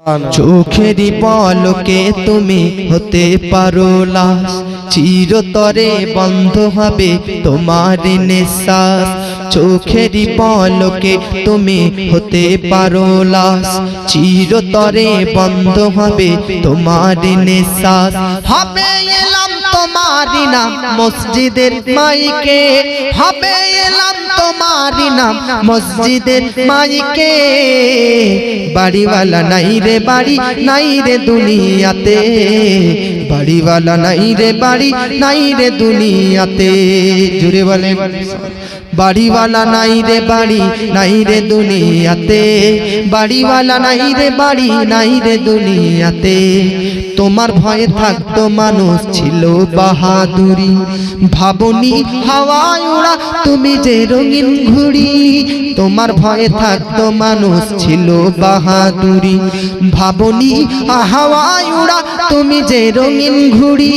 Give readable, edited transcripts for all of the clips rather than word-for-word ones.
চোখেরই পলকে তুমি হতে পারো লাশ, চিরতরে বন্ধ হবে তোমার নিঃশ্বাস। চোখেরই পলকে তুমি হতে পারো লাশ, চিরতরে বন্ধ হবে তোমার নিঃশ্বাস। হবে এলাম তোমারি নাম মসজিদের মাইকে, হবে এলাম তোমারি নাম মসজিদের মাইকে। বাড়িওয়ালা নাই রে বাড়ি নাই রে দুনিয়াতে, বাড়িওয়ালা নাই রে বাড়ি নাই রে দুনিয়াতে। জুড়ে বলে বাড়িওয়ালা নাই রে বাড়ি নাই রে দুনিয়াতে, বাড়িওয়ালা নাই রে বাড়ি নাই রে দুনিয়াতে। তোমার ভয়ে থাকতো মানুষ ছিল বাহাদুরি, ভাবনি হাওয়ায় উড়া তুমি যে রঙিন ঘুড়ি। তোমার ভয়ে থাকতো মানুষ ছিল বাহাদুরি, ভাবনি হাওয়ায় উড়া তুমি যে রঙিন ঘুড়ি।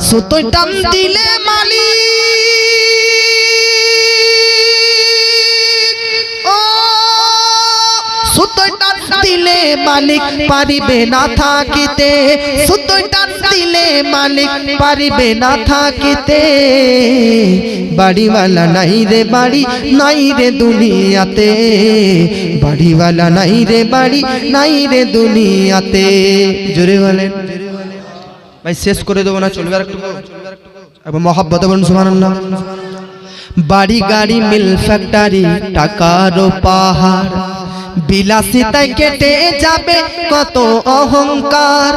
সুতোয় টান দিলে মালিক, ও সুতোয় টান দিলে মালিক পারিবে না থাকিতে, সুতোয় টান দিলে মালিক পারিবে না থাকিতে। বাড়িওয়ালা নাই রে বাড়ি নাই রে দুনিয়াতে, বাড়িওয়ালা নাই রে বাড়ি নাই রে দুনিয়াতে। জোরে বলেন ভাই, শেষ করে দেবো না, চলবে আরেকটু এবং মহব্বতে বলুন সুবহানাল্লাহ। বাড়ি গাড়ি মিল ফ্যাক্টরি টাকারও পাহাড়, বিলাসিতায় কেটে যাবে কত অহংকার।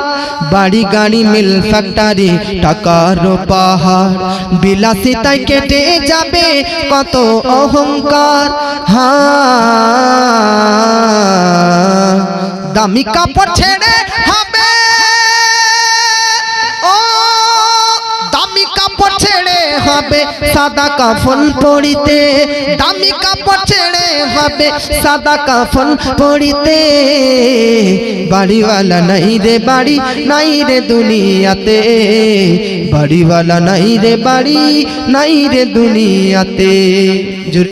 বাড়ি গাড়ি মিল ফ্যাক্টরি টাকারও পাহাড়, বিলাসিতায় কেটে যাবে কত অহংকার। দামি কাপড় ছেড়ে হবে, ও দামি কাপড় ছেড়ে হবে সাদা কাফন পরিতে, দামি কাপড় ছেড়ে হবে সাদা কাফন পরিতে। বাড়িওয়ালা নাই রে বাড়ি নাই রে দুনিয়াতে, বাড়িওয়ালা নাই রে বাড়ি নাই রে দুনিয়াতে।